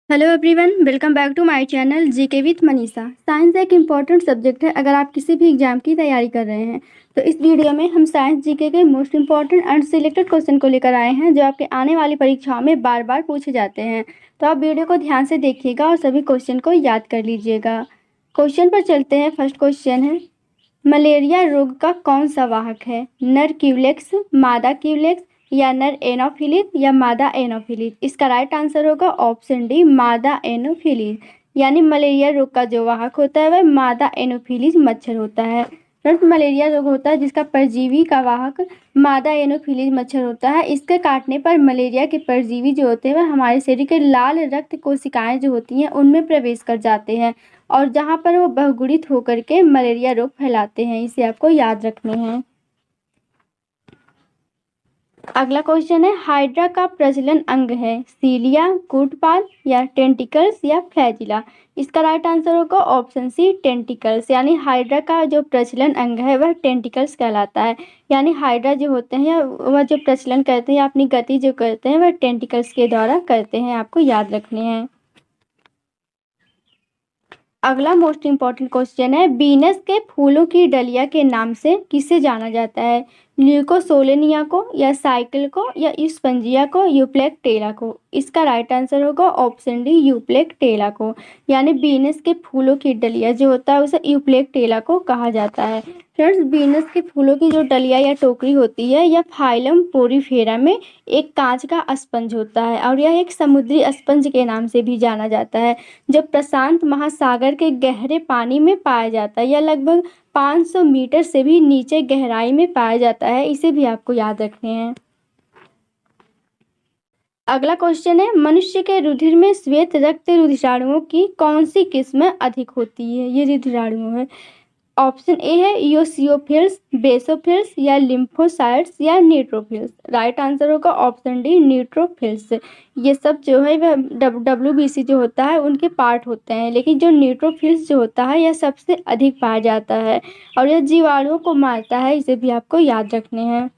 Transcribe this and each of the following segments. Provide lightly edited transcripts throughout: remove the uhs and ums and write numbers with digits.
Hello everyone, welcome back to my channel GK with Manisha. Science एक important subject है अगर आप किसी भी एग्जाम की तैयारी कर रहे हैं। तो इस वीडियो में हम साइंस जीके के most important and selected question को लेकर आए हैं जो आपके आने वाली परीक्षाओं में बार बार पूछे जाते हैं। तो आप वीडियो को ध्यान से देखिएगा और सभी क्वेश्चन को याद कर लीजिएगा। क्वेश्चन पर चलते हैं। फर्स्ट क्वेश्चन है, मलेरिया रोग का कौन सा वाहक है? नर क्यूलेक्स, मादा क्यूलेक्स या नर एनोफिलिस या मादा एनोफिलिस? इसका राइट आंसर होगा ऑप्शन डी, मादा एनोफिलिस। यानी मलेरिया रोग का जो वाहक होता है वह मादा एनोफिलिस मच्छर होता है। फ्रेंड्स, मलेरिया रोग होता है जिसका परजीवी का वाहक मादा एनोफिलिस मच्छर होता है। इसके काटने पर मलेरिया के परजीवी जो होते हैं वह हमारे शरीर के लाल रक्त कोशिकाएं जो होती हैं उनमें प्रवेश कर जाते हैं और जहाँ पर वो बहुगुणित होकर के मलेरिया रोग फैलाते हैं। इसे आपको याद रखने हैं। अगला क्वेश्चन है, हाइड्रा का प्रजनन अंग है सीलिया, कूटपाल या टेंटिकल्स या फ्लैजिला? इसका राइट आंसर होगा ऑप्शन सी, टेंटिकल्स। यानी हाइड्रा का जो प्रजनन अंग है वह टेंटिकल्स कहलाता है। यानी हाइड्रा जो होते हैं वह जो प्रजनन करते हैं, अपनी गति जो करते हैं वह टेंटिकल्स के द्वारा करते हैं। आपको याद रखने हैं। अगला मोस्ट इम्पॉर्टेंट क्वेश्चन है, बीनस के फूलों की डलिया के नाम से किसे जाना जाता है? ल्यूकोसोलेनिया को या साइकिल को या स्पंजिया को, यूप्लेक्टेला को? इसका राइट आंसर होगा ऑप्शन डी, यूप्लेक्टेला को। यानी बीनस के फूलों की डलिया जो होता है उसे यूप्लेक्टेला को कहा जाता है। फ्रेंड्स, बीनस के फूलों की जो डलिया या टोकरी होती है यह फाइलम पोरीफेरा में एक कांच का स्पंज होता है और यह एक समुद्री स्पंज के नाम से भी जाना जाता है जो प्रशांत महासागर के गहरे पानी में पाया जाता है। यह लगभग 500 मीटर से भी नीचे गहराई में पाया जाता है। इसे भी आपको याद रखने हैं। अगला क्वेश्चन है, मनुष्य के रुधिर में श्वेत रक्त रुधिराणुओं की कौन सी किस्म अधिक होती है? ये रुधिराणु है। ऑप्शन ए है ईओसियोफिल्स, बेसोफिल्स या लिम्फोसाइट्स या न्यूट्रोफिल्स? राइट आंसर होगा ऑप्शन डी, न्यूट्रोफिल्स। ये सब जो है वह डब्ल्यूबीसी जो होता है उनके पार्ट होते हैं, लेकिन जो न्यूट्रोफिल्स जो होता है यह सबसे अधिक पाया जाता है और यह जीवाणुओं को मारता है। इसे भी आपको याद रखने हैं।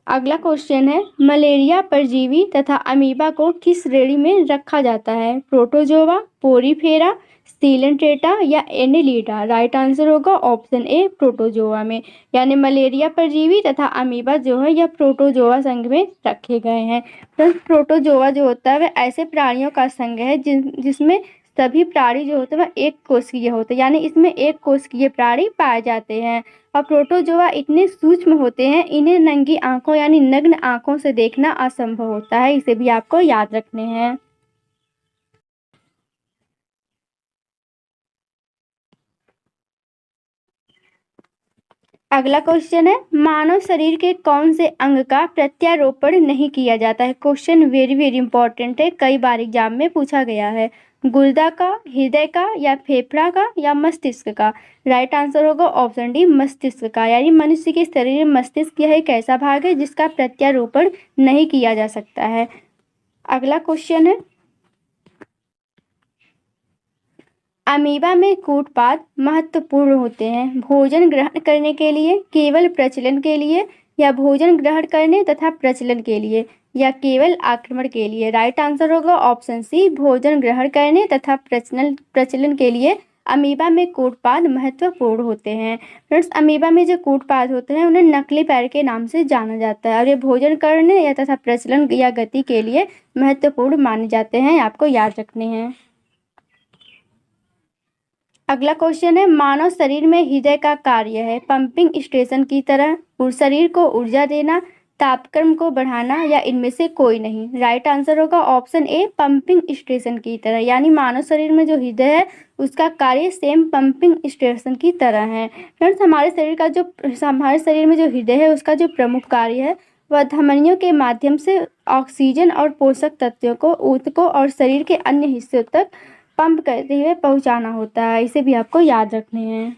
अगला क्वेश्चन है, मलेरिया परजीवी तथा अमीबा को किस श्रेणी में रखा जाता है? प्रोटोजोआ, पोरीफेरा, सीलेंट्रेटा या एनेलिडा? राइट आंसर होगा ऑप्शन ए, प्रोटोजोआ में। यानी मलेरिया परजीवी तथा अमीबा जो है यह प्रोटोजोआ संघ में रखे गए हैं। फ्रेंड्स, प्रोटोजोआ जो होता है वह ऐसे प्राणियों का संघ है जिसमें सभी प्राणी जो होते हैं वह एक कोशिकीय होते हैं। यानी इसमें एक कोशिकीय प्राणी पाए जाते हैं और प्रोटोजोआ इतने सूक्ष्म होते हैं इन्हें नंगी आंखों यानी नग्न आंखों से देखना असंभव होता है। इसे भी आपको याद रखने हैं। अगला क्वेश्चन है, मानव शरीर के कौन से अंग का प्रत्यारोपण नहीं किया जाता है? क्वेश्चन वेरी वेरी इंपॉर्टेंट है, कई बार एग्जाम में पूछा गया है। गुर्दा का, हृदय का या फेफड़ा का या मस्तिष्क का? राइट आंसर होगा ऑप्शन डी, मस्तिष्क का। यानी मनुष्य के शरीर में मस्तिष्क यह एक ऐसा भाग है जिसका प्रत्यारोपण नहीं किया जा सकता है। अगला क्वेश्चन है, अमीबा में कूटपाद महत्वपूर्ण होते हैं भोजन ग्रहण करने के लिए, केवल प्रचलन के लिए या भोजन ग्रहण करने तथा प्रचलन के लिए या केवल आक्रमण के लिए? राइट आंसर होगा ऑप्शन सी, भोजन ग्रहण करने तथा प्रचलन के लिए अमीबा में कूटपाद महत्वपूर्ण होते हैं। फ्रेंड्स, अमीबा में जो कूटपाद होते हैं उन्हें नकली पैर के नाम से जाना जाता है और ये भोजन करने या तथा प्रचलन या गति के लिए महत्वपूर्ण माने जाते हैं। आपको याद रखने हैं। अगला क्वेश्चन है, मानव शरीर में हृदय का कार्य है पंपिंग स्टेशन की तरह, शरीर को ऊर्जा देना, तापक्रम को बढ़ाना या इनमें से कोई नहीं? राइट आंसर होगा ऑप्शन ए, पंपिंग स्टेशन की तरह। यानी मानव शरीर में जो हृदय है उसका कार्य सेम पंपिंग स्टेशन की तरह है। फ्रेंड्स, हमारे शरीर में जो हृदय है उसका जो प्रमुख कार्य है वह धमनियों के माध्यम से ऑक्सीजन और पोषक तत्वों को ऊतकों और शरीर के अन्य हिस्सों तक पंप करते हुए पहुंचाना होता है। इसे भी आपको याद रखने हैं।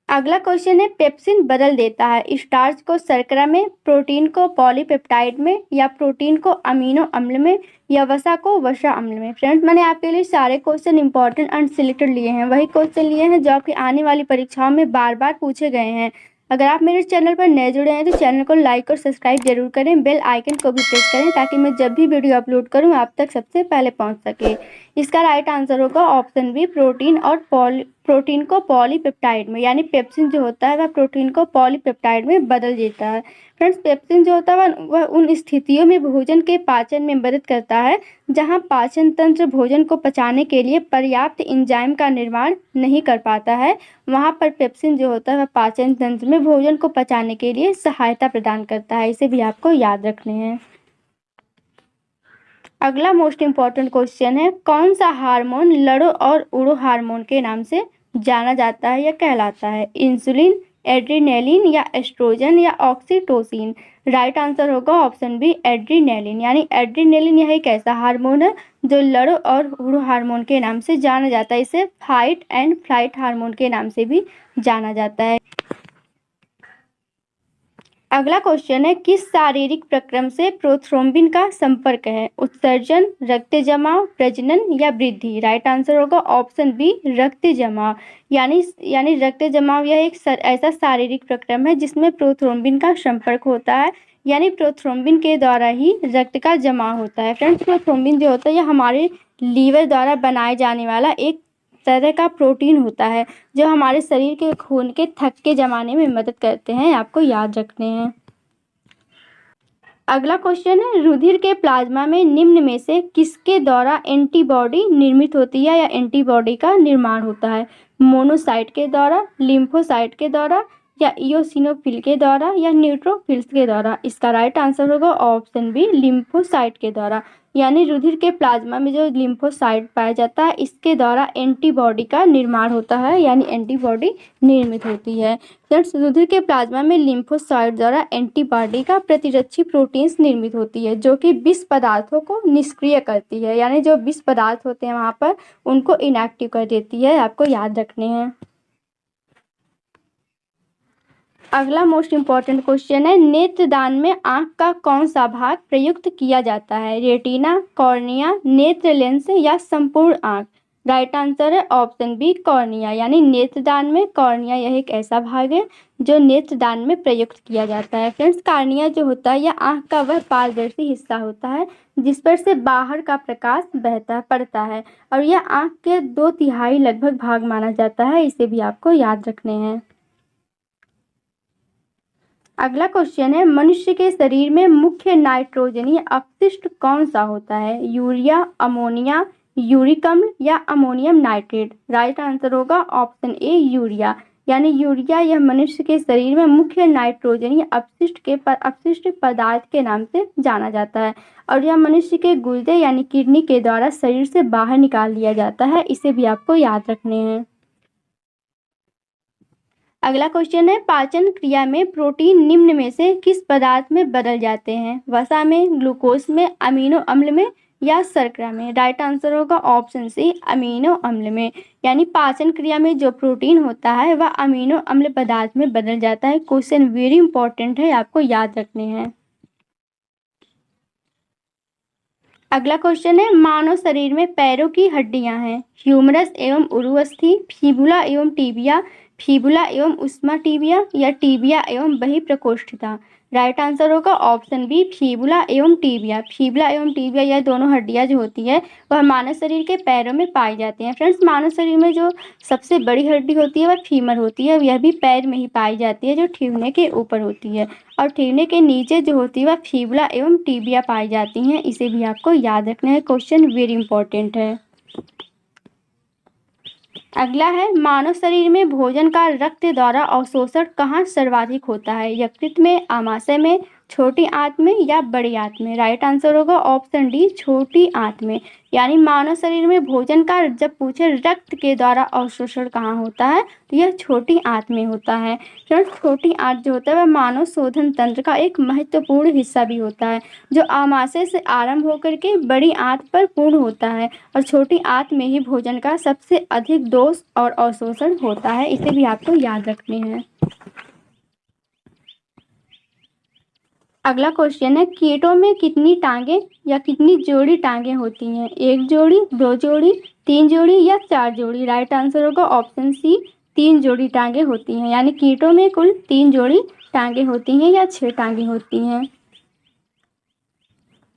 अगला क्वेश्चन है, पेप्सिन बदल देता है स्टार्च को शर्करा में, प्रोटीन को पॉलीपेप्टाइड में या प्रोटीन को अमीनो अम्ल में या वसा को वसा अम्ल में? फ्रेंड्स, मैंने आपके लिए सारे क्वेश्चन इंपॉर्टेंट एंड सिलेक्टेड लिए हैं, वही क्वेश्चन लिए हैं जो आपकी आने वाली परीक्षाओं में बार बार पूछे गए हैं। अगर आप मेरे चैनल पर नए जुड़े हैं तो चैनल को लाइक और सब्सक्राइब जरूर करें, बेल आइकन को भी प्रेस करें ताकि मैं जब भी वीडियो अपलोड करूं आप तक सबसे पहले पहुंच सके। इसका राइट आंसर होगा ऑप्शन बी, प्रोटीन और प्रोटीन को पॉलीपेप्टाइड में, यानी पेप्सिन जो होता है वह प्रोटीन को पॉलीपेप्टाइड में बदल देता है। फ्रेंड्स, पेप्सिन जो होता है वह उन स्थितियों में भोजन के पाचन में मदद करता है जहां पाचन तंत्र भोजन को पचाने के लिए पर्याप्त एंजाइम का निर्माण नहीं कर पाता है। वहां पर पेप्सिन जो होता है वह पाचन तंत्र में भोजन को पचाने के लिए सहायता प्रदान करता है। इसे भी आपको याद रखने हैं। अगला मोस्ट इम्पॉर्टेंट क्वेश्चन है, कौन सा हार्मोन लड़ो और उड़ो हार्मोन के नाम से जाना जाता है या कहलाता है? इंसुलिन, एड्रीनेलिन या एस्ट्रोजन या ऑक्सीटोसिन? राइट आंसर होगा ऑप्शन बी, एड्रीनेलिन। यानी एड्रीनेलिन यह एक ऐसा हार्मोन है जो लड़ो और उड़ो हार्मोन के नाम से जाना जाता है। इसे फाइट एंड फ्लाइट हार्मोन के नाम से भी जाना जाता है। अगला क्वेश्चन है, किस शारीरिक प्रक्रम से प्रोथ्रोम्बिन का संपर्क है? उत्सर्जन, रक्त जमाव, प्रजनन या वृद्धि? राइट आंसर होगा ऑप्शन बी, रक्त जमाव। यानी रक्त जमाव यह एक ऐसा शारीरिक प्रक्रम है जिसमें प्रोथ्रोम्बिन का संपर्क होता है, यानी प्रोथ्रोम्बिन के द्वारा ही रक्त का जमाव होता है। फ्रेंड्स, प्रोथ्रोम्बिन जो होता है यह हमारे लीवर द्वारा बनाए जाने वाला एक तरह का प्रोटीन होता है जो हमारे शरीर के खून के थक्के जमाने में मदद करते हैं। आपको याद रखने हैं। अगला क्वेश्चन है, रुधिर के प्लाज्मा में निम्न में से किसके द्वारा एंटीबॉडी निर्मित होती है या एंटीबॉडी का निर्माण होता है? मोनोसाइट के द्वारा, लिम्फोसाइट के द्वारा या इयोसिनोफिल के द्वारा या न्यूट्रोफिल्स के द्वारा? इसका राइट आंसर होगा ऑप्शन बी, लिम्फोसाइट के द्वारा। यानी रुधिर के प्लाज्मा में जो लिम्फोसाइट पाया जाता है इसके द्वारा एंटीबॉडी का निर्माण होता है, यानी एंटीबॉडी निर्मित होती है। फ्रेंड्स, रुधिर के प्लाज्मा में लिम्फोसाइट द्वारा एंटीबॉडी का प्रतिरक्षी प्रोटीन्स निर्मित होती है जो कि विष पदार्थों को निष्क्रिय करती है, यानी जो विष पदार्थ होते हैं वहाँ पर उनको इनएक्टिव कर देती है। आपको याद रखने हैं। अगला मोस्ट इम्पॉर्टेंट क्वेश्चन है, नेत्रदान में आंख का कौन सा भाग प्रयुक्त किया जाता है? रेटिना, कॉर्निया, नेत्र लेंस या संपूर्ण आंख? राइट आंसर है ऑप्शन बी, कॉर्निया। यानी नेत्रदान में कॉर्निया यह एक ऐसा भाग है जो नेत्रदान में प्रयुक्त किया जाता है। फ्रेंड्स, कॉर्निया जो होता है यह आंख का वह पारदर्शी हिस्सा होता है जिस पर से बाहर का प्रकाश पड़ता है और यह आंख के 2/3 लगभग भाग माना जाता है। इसे भी आपको याद रखने हैं। अगला क्वेश्चन है, मनुष्य के शरीर में मुख्य नाइट्रोजनीय अपशिष्ट कौन सा होता है? यूरिया, अमोनिया, यूरिक अम्ल या अमोनियम नाइट्रेट? राइट आंसर होगा ऑप्शन ए, यूरिया। यानी यूरिया यह मनुष्य के शरीर में मुख्य नाइट्रोजनीय अपशिष्ट पदार्थ के नाम से जाना जाता है और यह मनुष्य के गुर्दे यानी किडनी के द्वारा शरीर से बाहर निकाल लिया जाता है। इसे भी आपको याद रखने हैं। अगला क्वेश्चन है, पाचन क्रिया में प्रोटीन निम्न में से किस पदार्थ में बदल जाते हैं? वसा में, ग्लूकोज में, अमीनो अम्ल में या शर्करा में? राइट आंसर होगा ऑप्शन सी, अमीनो अम्ल में। यानी पाचन क्रिया में जो प्रोटीन होता है वह अमीनो अम्ल पदार्थ में बदल जाता है। क्वेश्चन वेरी इंपॉर्टेंट है, आपको याद रखने हैं। अगला क्वेश्चन है, मानव शरीर में पैरों की हड्डियां हैं ह्यूमरस एवं उरुअस्थि, फीबुला एवं टिबिया, फीबुला एवं उस्मा टिबिया या टिबिया एवं बहिप्रकोष्ठता? राइट आंसर होगा ऑप्शन बी, फीबुला एवं टिबिया। फीबुला एवं टिबिया यह दोनों हड्डियां जो होती है वह मानव शरीर के पैरों में पाई जाती हैं। फ्रेंड्स, मानव शरीर में जो सबसे बड़ी हड्डी होती है वह फीमर होती है, यह भी पैर में ही पाई जाती है जो ठिवने के ऊपर होती है और ठिवने के नीचे जो होती है वह फीबुला एवं टिबिया पाई जाती हैं। इसे भी आपको याद रखना है, क्वेश्चन वेरी इंपॉर्टेंट है। अगला है, मानव शरीर में भोजन का रक्त द्वारा अवशोषण कहाँ सर्वाधिक होता है? यकृत में, आमाशय में, छोटी आंत में या बड़ी आंत में? राइट आंसर होगा ऑप्शन डी, छोटी आंत में। यानी मानव शरीर में भोजन का जब पूछे रक्त के द्वारा अवशोषण कहाँ होता है तो यह छोटी आंत में होता है। छोटी आंत जो होता है वह मानव शोधन तंत्र का एक महत्वपूर्ण हिस्सा भी होता है जो आमाशय से आरंभ होकर के बड़ी आंत पर पूर्ण होता है और छोटी आंत में ही भोजन का सबसे अधिक दोष और अवशोषण होता है। इसे भी आपको याद रखने हैं। अगला क्वेश्चन है, कीटों में कितनी टांगें या कितनी जोड़ी टांगें होती हैं? 1 जोड़ी, 2 जोड़ी, 3 जोड़ी या 4 जोड़ी? राइट आंसर होगा ऑप्शन सी, 3 जोड़ी टांगे होती हैं, यानी कीटों में कुल 3 जोड़ी टांगे होती हैं या 6 टांगे होती हैं।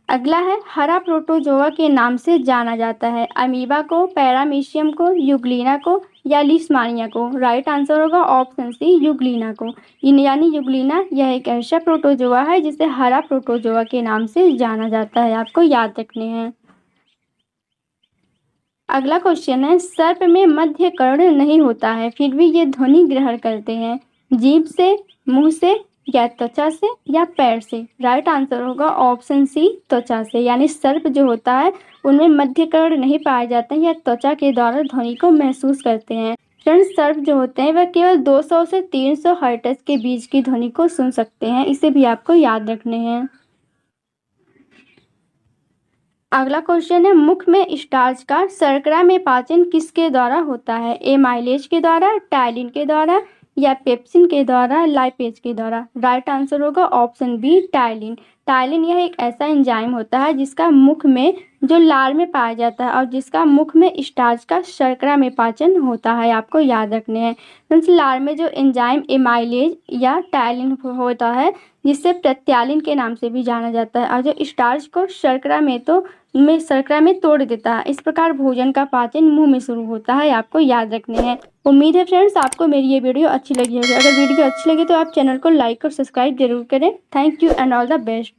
अगला है हरा प्रोटोजोआ के नाम से जाना जाता है, अमीबा को, पैरामीशियम को, यूग्लिना को या लिस्मानिया को। राइट आंसर होगा ऑप्शन सी यूग्लिना को। यानी यूग्लिना यह एक ऐसा प्रोटोजोआ है जिसे हरा प्रोटोजोआ के नाम से जाना जाता है, आपको याद रखने हैं। अगला क्वेश्चन है सर्प में मध्य कर्ण नहीं होता है फिर भी ये ध्वनि ग्रहण करते हैं, जीभ से, मुंह से या त्वचा से या पैर से। राइट आंसर होगा ऑप्शन सी त्वचा से, यानी सर्प जो होता है उनमें मध्य कर्ण नहीं पाए जाते हैं या त्वचा के द्वारा ध्वनि को महसूस करते हैं। फ्रेंड्स सर्प जो होते हैं वह केवल 200 से 300 हर्ट्ज के बीच की ध्वनि को सुन सकते हैं, इसे भी आपको याद रखने हैं। अगला क्वेश्चन है मुख में स्टार्च का शर्करा में पाचन किसके द्वारा होता है, एमाइलेज के द्वारा, टाइलिन के द्वारा या पेप्सिन के द्वारा, लाइपेज के द्वारा। राइट आंसर होगा ऑप्शन बी टाइलिन। टाइलिन यह एक ऐसा एंजाइम होता है जिसका मुख में जो लार में पाया जाता है और जिसका मुख में स्टार्च का शर्करा में पाचन होता है, आपको याद रखने हैं। फ्रेंड्स लार में जो एंजाइम एमाइलेज या टाइलिन होता है जिससे प्रत्यालिन के नाम से भी जाना जाता है और जो स्टार्च को शर्करा में तोड़ देता है। इस प्रकार भोजन का पाचन मुंह में शुरू होता है, आपको याद रखने हैं। उम्मीद है फ्रेंड्स आपको मेरी ये वीडियो अच्छी लगी होगी। अगर वीडियो अच्छी लगी तो आप चैनल को लाइक और सब्सक्राइब जरूर करें। Thank you and all the best.